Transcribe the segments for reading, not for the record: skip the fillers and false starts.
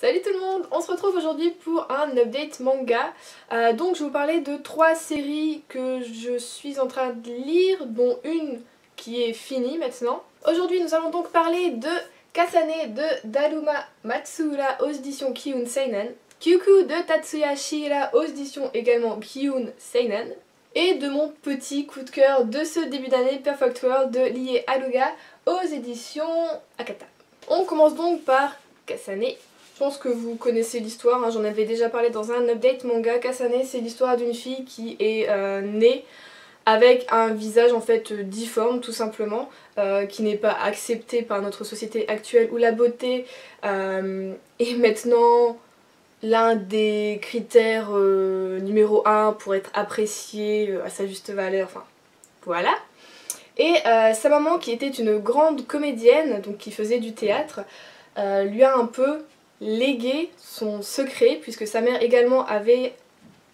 Salut tout le monde, on se retrouve aujourd'hui pour un update manga. Donc je vais vous parler de 3 séries que je suis en train de lire, dont une qui est finie maintenant. Aujourd'hui nous allons donc parler de Kasane de Daruma Matsuura aux éditions Kiyun Seinen, Kyuku de Tatsuya Shihira aux éditions également Kiyun Seinen, et de mon petit coup de cœur de ce début d'année, Perfect World de Lie Haruga aux éditions Akata. On commence donc par Kasane. Je pense que vous connaissez l'histoire, hein, j'en avais déjà parlé dans un update manga. Kasane, c'est l'histoire d'une fille qui est née avec un visage en fait difforme tout simplement, qui n'est pas accepté par notre société actuelle où la beauté est maintenant l'un des critères numéro 1 pour être apprécié à sa juste valeur, enfin voilà. Et sa maman, qui était une grande comédienne, donc qui faisait du théâtre, lui a un peu légué son secret, puisque sa mère également avait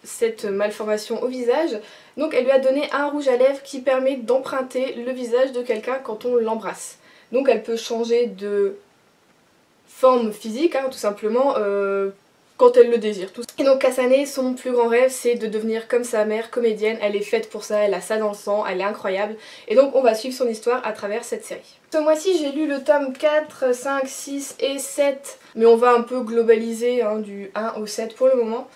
cette malformation au visage. Donc elle lui a donné un rouge à lèvres qui permet d'emprunter le visage de quelqu'un quand on l'embrasse. Donc elle peut changer de forme physique, hein, tout simplement, quand elle le désire. Et donc Kasane, son plus grand rêve, c'est de devenir comme sa mère, comédienne. Elle est faite pour ça, elle a ça dans le sang, elle est incroyable. Et donc on va suivre son histoire à travers cette série. Ce mois-ci j'ai lu le tome 4, 5, 6 et 7, mais on va un peu globaliser hein, du 1 au 7 pour le moment.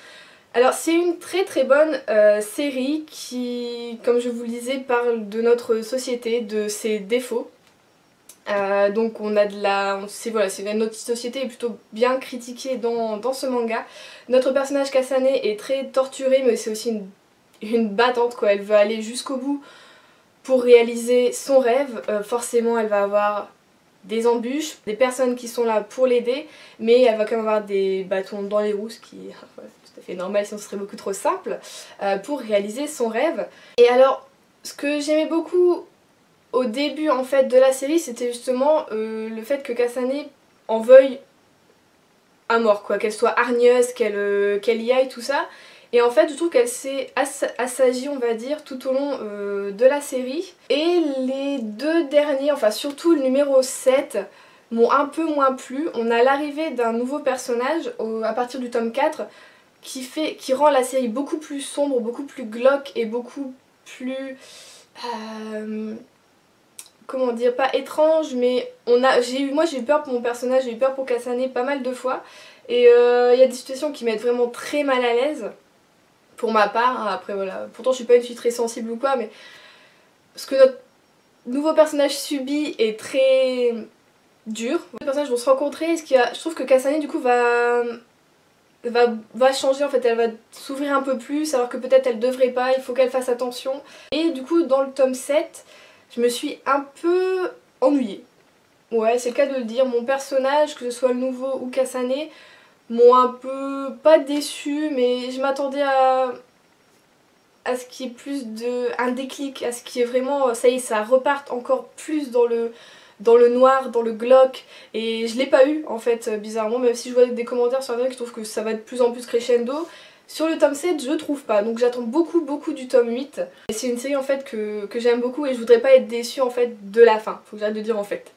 Alors c'est une très bonne série qui, comme je vous le disais, parle de notre société, de ses défauts. Donc on a de la... Voilà, notre société est plutôt bien critiquée dans ce manga. Notre personnage Kasane est très torturée, mais c'est aussi une battante quoi. Elle veut aller jusqu'au bout pour réaliser son rêve. Forcément elle va avoir des embûches, des personnes qui sont là pour l'aider, mais elle va quand même avoir des bâtons dans les roues, ce qui est tout à fait normal sinon ce serait beaucoup trop simple, pour réaliser son rêve. Et alors ce que j'aimais beaucoup au début en fait de la série, c'était justement le fait que Kasane en veuille à mort quoi, qu'elle soit hargneuse, qu'elle y aille, tout ça. Et en fait je trouve qu'elle s'est assagie on va dire tout au long de la série. Et les deux derniers, enfin surtout le numéro 7, m'ont un peu moins plu. On a l'arrivée d'un nouveau personnage à partir du tome 4 qui rend la série beaucoup plus sombre, beaucoup plus glauque et beaucoup plus... comment dire, pas étrange, mais moi j'ai eu peur pour mon personnage, j'ai eu peur pour Kasane pas mal de fois. Et il y a des situations qui mettent vraiment très mal à l'aise, pour ma part, hein. Après voilà, pourtant je suis pas une fille très sensible ou quoi, mais ce que notre nouveau personnage subit est très dur. Les personnages vont se rencontrer, je trouve que Kasane du coup va changer en fait, elle va s'ouvrir un peu plus alors que peut-être elle devrait pas, il faut qu'elle fasse attention. Et du coup dans le tome 7, je me suis un peu ennuyée. Ouais, c'est le cas de le dire. Mon personnage, que ce soit le nouveau ou Kasane, m'ont un peu, pas déçue, mais je m'attendais à ce qu'il y ait plus un déclic, à ce qui est vraiment, ça y est, ça reparte encore plus dans le noir, dans le glauque, et je l'ai pas eu en fait, bizarrement, même si je vois des commentaires sur internet qui trouvent que ça va de plus en plus crescendo. Sur le tome 7, je trouve pas, donc j'attends beaucoup du tome 8. Et c'est une série en fait que j'aime beaucoup et je voudrais pas être déçue en fait de la fin, faut que j'arrête de dire en fait.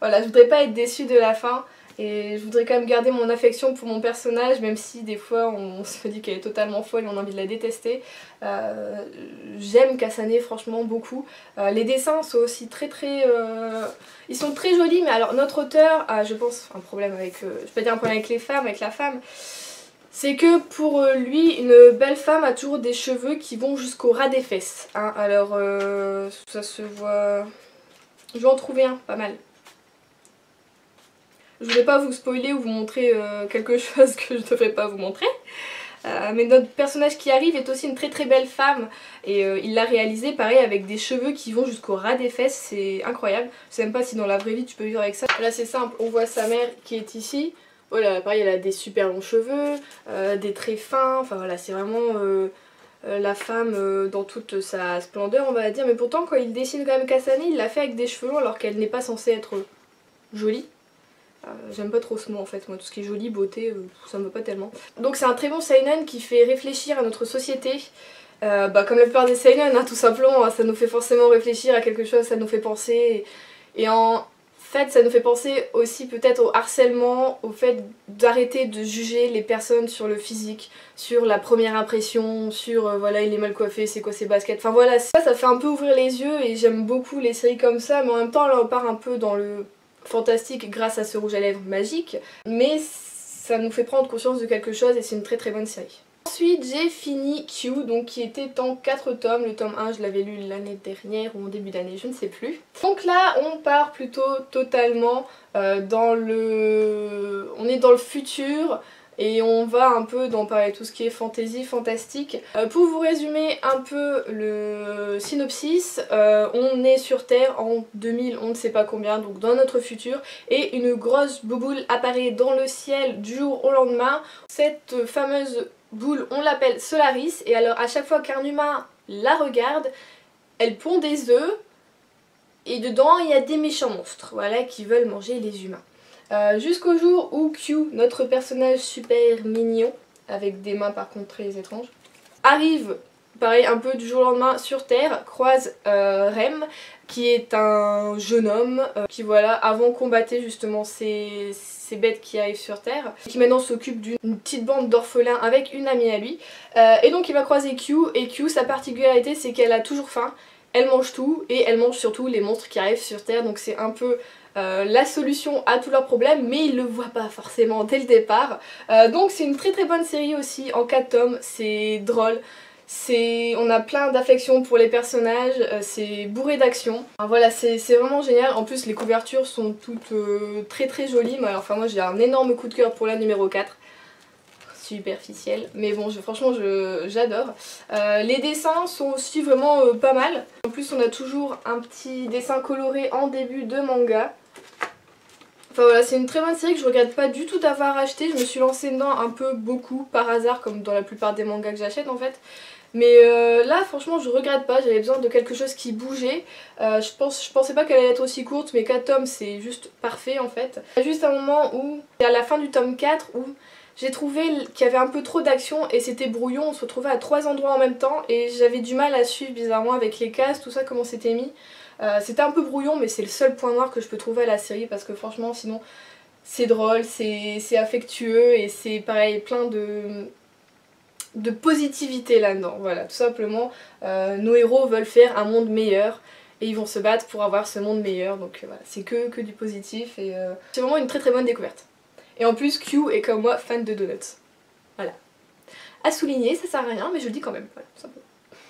Voilà, je voudrais pas être déçue de la fin et je voudrais quand même garder mon affection pour mon personnage, même si des fois on se dit qu'elle est totalement folle et on a envie de la détester. J'aime Kasane franchement beaucoup. Les dessins sont aussi ils sont très jolis, mais alors notre auteur a je pense un problème avec... je vais pas dire un problème avec les femmes, avec la femme. C'est que pour lui, une belle femme a toujours des cheveux qui vont jusqu'au ras des fesses. Hein. Alors, ça se voit... Je vais en trouver un, pas mal. Je voulais pas vous spoiler ou vous montrer quelque chose que je devrais pas vous montrer. Mais notre personnage qui arrive est aussi une très belle femme. Et il l'a réalisé pareil avec des cheveux qui vont jusqu'au ras des fesses. C'est incroyable. Je sais même pas si dans la vraie vie tu peux vivre avec ça. Là c'est simple, on voit sa mère qui est ici. Voilà, pareil, elle a des super longs cheveux, des traits fins, enfin voilà, c'est vraiment la femme dans toute sa splendeur on va dire. Mais pourtant quand il dessine quand même Kasane, il l'a fait avec des cheveux longs alors qu'elle n'est pas censée être jolie. J'aime pas trop ce mot en fait, moi tout ce qui est joli, beauté, ça me va pas tellement. Donc c'est un très bon seinen qui fait réfléchir à notre société. Comme la plupart des seinen, hein, tout simplement, ça nous fait forcément réfléchir à quelque chose, ça nous fait penser. Et en fait, ça nous fait penser aussi peut-être au harcèlement, au fait d'arrêter de juger les personnes sur le physique, sur la première impression, sur voilà, il est mal coiffé, c'est quoi ses baskets. Enfin voilà, ça fait un peu ouvrir les yeux et j'aime beaucoup les séries comme ça, mais en même temps là on part un peu dans le fantastique grâce à ce rouge à lèvres magique, mais ça nous fait prendre conscience de quelque chose et c'est une très très bonne série. Ensuite j'ai fini Q, donc qui était en 4 tomes, le tome 1 je l'avais lu l'année dernière ou en début d'année, je ne sais plus. Donc là on part plutôt totalement dans le... on est dans le futur et on va un peu dans pareil, tout ce qui est fantasy, fantastique. Pour vous résumer un peu le synopsis, on est sur Terre en 2000, on ne sait pas combien, donc dans notre futur, et une grosse bouboule apparaît dans le ciel du jour au lendemain. Cette fameuse boule, on l'appelle Solaris, et alors à chaque fois qu'un humain la regarde, elle pond des œufs, et dedans il y a des méchants monstres, voilà, qui veulent manger les humains. Jusqu'au jour où Q, notre personnage super mignon, avec des mains par contre très étranges, arrive, pareil, un peu du jour au lendemain sur Terre, croise Rem, qui est un jeune homme qui, voilà, avant combattait justement ces bêtes qui arrivent sur Terre, qui maintenant s'occupe d'une petite bande d'orphelins avec une amie à lui. Et donc il va croiser Q, et Q, sa particularité c'est qu'elle a toujours faim, elle mange tout, et elle mange surtout les monstres qui arrivent sur Terre, donc c'est un peu la solution à tous leurs problèmes, mais ils le voient pas forcément dès le départ. Donc c'est une très très bonne série aussi, en 4 tomes, c'est drôle. On a plein d'affection pour les personnages, c'est bourré d'action. Enfin, voilà, c'est vraiment génial. En plus les couvertures sont toutes très très jolies. Enfin moi j'ai un énorme coup de cœur pour la numéro 4. Superficielle, mais bon franchement j'adore. Les dessins sont aussi vraiment pas mal. En plus on a toujours un petit dessin coloré en début de manga. Enfin voilà, c'est une très bonne série que je regrette pas du tout d'avoir acheté. Je me suis lancée dedans un peu beaucoup par hasard, comme dans la plupart des mangas que j'achète en fait. Mais là franchement je regrette pas, j'avais besoin de quelque chose qui bougeait. Je pensais pas qu'elle allait être aussi courte, mais 4 tomes c'est juste parfait en fait. Il y a juste un moment où, à la fin du tome 4, où j'ai trouvé qu'il y avait un peu trop d'action et c'était brouillon, on se retrouvait à 3 endroits en même temps et j'avais du mal à suivre bizarrement avec les cases, tout ça, comment c'était mis. C'était un peu brouillon, mais c'est le seul point noir que je peux trouver à la série parce que franchement sinon c'est drôle, c'est affectueux et c'est pareil plein de positivité là-dedans. Voilà, tout simplement nos héros veulent faire un monde meilleur et ils vont se battre pour avoir ce monde meilleur, donc voilà, c'est que du positif et c'est vraiment une très très bonne découverte. Et en plus Q est comme moi fan de donuts. Voilà. À souligner, ça sert à rien mais je le dis quand même, voilà, tout simplement.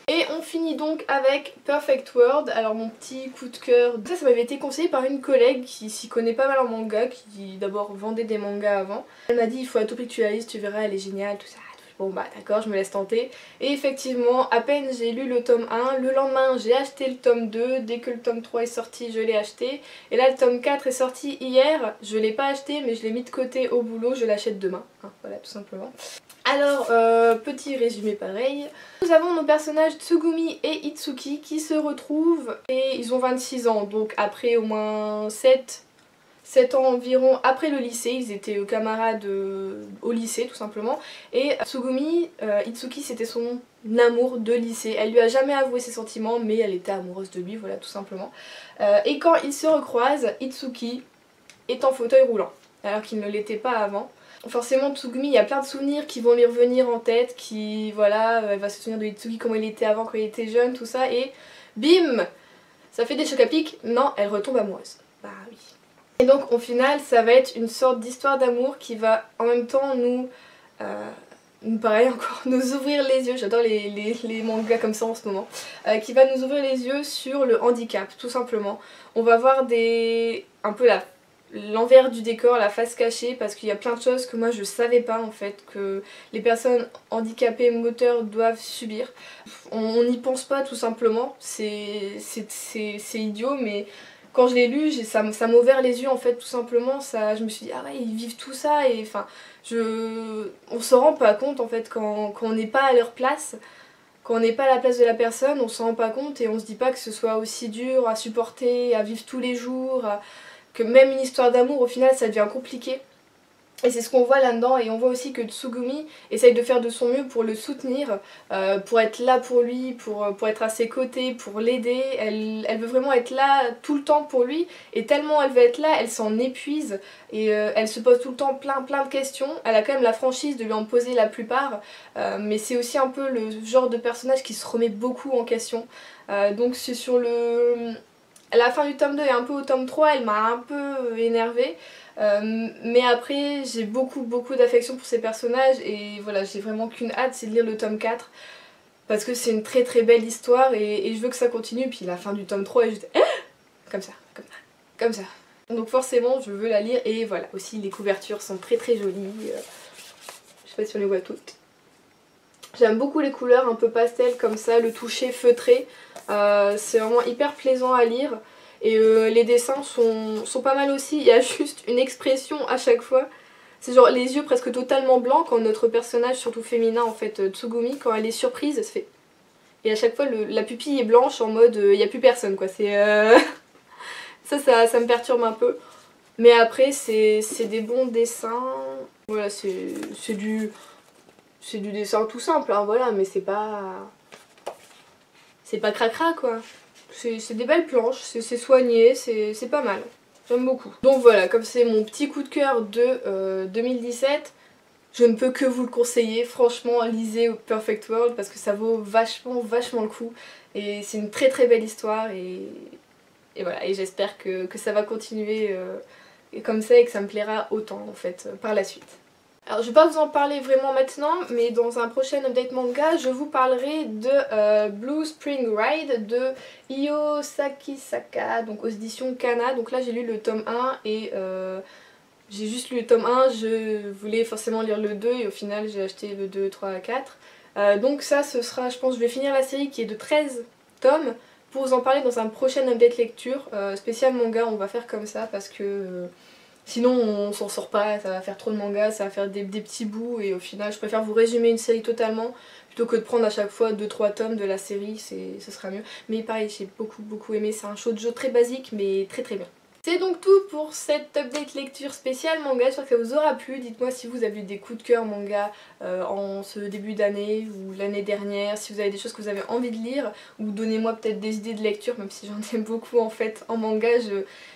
Et on finit donc avec Perfect World. Alors mon petit coup de cœur, ça m'avait été conseillé par une collègue qui s'y connaît pas mal en manga, qui d'abord vendait des mangas avant. Elle m'a dit il faut à tout prix que tu la lises, tu verras, elle est géniale, tout ça. Bon bah d'accord, je me laisse tenter. Et effectivement, à peine j'ai lu le tome 1, le lendemain j'ai acheté le tome 2, dès que le tome 3 est sorti je l'ai acheté. Et là le tome 4 est sorti hier, je l'ai pas acheté mais je l'ai mis de côté au boulot, je l'achète demain. Hein, voilà tout simplement. Alors, petit résumé pareil. Nous avons nos personnages Tsugumi et Itsuki qui se retrouvent et ils ont 26 ans, donc après au moins 7 ans environ après le lycée, ils étaient camarades au lycée tout simplement. Et Tsugumi, Itsuki c'était son amour de lycée, elle lui a jamais avoué ses sentiments mais elle était amoureuse de lui, voilà tout simplement. Et quand ils se recroisent, Itsuki est en fauteuil roulant, alors qu'il ne l'était pas avant. Forcément Tsugumi, il y a plein de souvenirs qui vont lui revenir en tête, qui voilà, elle va se souvenir de Itsuki, comment il était avant quand il était jeune, tout ça, et bim, ça fait des chocs à pic, non, elle retombe amoureuse. Bah oui. Et donc au final ça va être une sorte d'histoire d'amour qui va en même temps nous pareil encore, nous ouvrir les yeux, j'adore les mangas comme ça en ce moment, qui va nous ouvrir les yeux sur le handicap tout simplement. On va voir un peu l'envers du décor, la face cachée, parce qu'il y a plein de choses que moi je savais pas en fait, que les personnes handicapées moteurs doivent subir. On n'y pense pas tout simplement, c'est idiot mais quand je l'ai lu ça m'a ouvert les yeux en fait tout simplement, je me suis dit ah ouais ils vivent tout ça et enfin on se rend pas compte en fait quand on n'est pas à leur place. Quand on n'est pas à la place de la personne, on s'en rend pas compte et on se dit pas que ce soit aussi dur à supporter, à vivre tous les jours, que même une histoire d'amour au final ça devient compliqué. Et c'est ce qu'on voit là-dedans, et on voit aussi que Tsugumi essaye de faire de son mieux pour le soutenir, pour être là pour lui, pour être à ses côtés, pour l'aider. Elle veut vraiment être là tout le temps pour lui, et tellement elle veut être là, elle s'en épuise, et elle se pose tout le temps plein de questions. Elle a quand même la franchise de lui en poser la plupart, mais c'est aussi un peu le genre de personnage qui se remet beaucoup en question. Donc c'est sur le... la fin du tome 2 et un peu au tome 3, elle m'a un peu énervée. Mais après j'ai beaucoup d'affection pour ces personnages et voilà, j'ai vraiment qu'une hâte, c'est de lire le tome 4 parce que c'est une très belle histoire et je veux que ça continue. Puis la fin du tome 3 est juste comme ça, comme ça. Donc forcément je veux la lire et voilà, aussi les couvertures sont très jolies, je sais pas si on les voit toutes. J'aime beaucoup les couleurs un peu pastel comme ça, le toucher feutré, c'est vraiment hyper plaisant à lire. Et les dessins sont pas mal aussi, il y a juste une expression à chaque fois. C'est genre les yeux presque totalement blancs quand notre personnage, surtout féminin en fait, Tsugumi, quand elle est surprise, elle se fait... Et à chaque fois la pupille est blanche en mode il n'y a plus personne quoi. C'est ça me perturbe un peu. Mais après c'est des bons dessins. Voilà, c'est du dessin tout simple, hein, voilà, mais c'est pas cracra quoi. C'est des belles planches, c'est soigné, c'est pas mal. J'aime beaucoup. Donc voilà, comme c'est mon petit coup de cœur de 2017, je ne peux que vous le conseiller. Franchement, lisez Perfect World parce que ça vaut vachement le coup. Et c'est une très belle histoire et voilà. Et j'espère que ça va continuer comme ça et que ça me plaira autant en fait par la suite. Alors je vais pas vous en parler vraiment maintenant, mais dans un prochain update manga, je vous parlerai de Blue Spring Ride de Io Sakisaka, donc aux éditions Kana. Donc là j'ai lu le tome 1 et j'ai juste lu le tome 1, je voulais forcément lire le 2 et au final j'ai acheté le 2, 3, 4. Donc ça ce sera, je pense, je vais finir la série qui est de 13 tomes pour vous en parler dans un prochain update lecture. Spécial manga, on va faire comme ça parce que... sinon on s'en sort pas, ça va faire trop de mangas, ça va faire des petits bouts et au final je préfère vous résumer une série totalement plutôt que de prendre à chaque fois 2-3 tomes de la série, ce sera mieux. Mais pareil, j'ai beaucoup aimé, c'est un shoujo très basique mais très bien. C'est donc tout pour cette update lecture spéciale manga, j'espère que ça vous aura plu. Dites-moi si vous avez eu des coups de cœur manga en ce début d'année ou l'année dernière, si vous avez des choses que vous avez envie de lire, ou donnez-moi peut-être des idées de lecture, même si j'en ai beaucoup en fait en manga.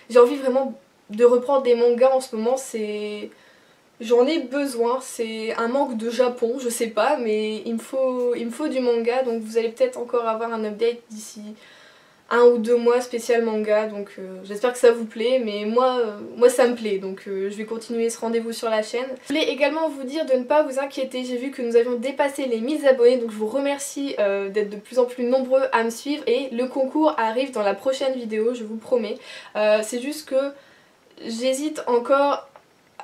J'ai envie vraiment de reprendre des mangas en ce moment, j'en ai besoin, c'est un manque de Japon, je sais pas, mais il me faut du manga, donc vous allez peut-être encore avoir un update d'ici 1 ou 2 mois spécial manga, donc j'espère que ça vous plaît, mais moi ça me plaît, donc je vais continuer ce rendez-vous sur la chaîne. Je voulais également vous dire de ne pas vous inquiéter, j'ai vu que nous avions dépassé les 1000 abonnés, donc je vous remercie d'être de plus en plus nombreux à me suivre, et le concours arrive dans la prochaine vidéo, je vous promets. C'est juste que j'hésite encore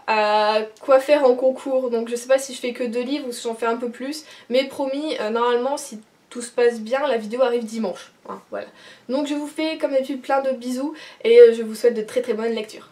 à quoi faire en concours, donc je sais pas si je fais que 2 livres ou si j'en fais un peu plus, mais promis, normalement si tout se passe bien, la vidéo arrive dimanche, hein, voilà. Donc je vous fais comme d'habitude plein de bisous et je vous souhaite de très bonnes lectures.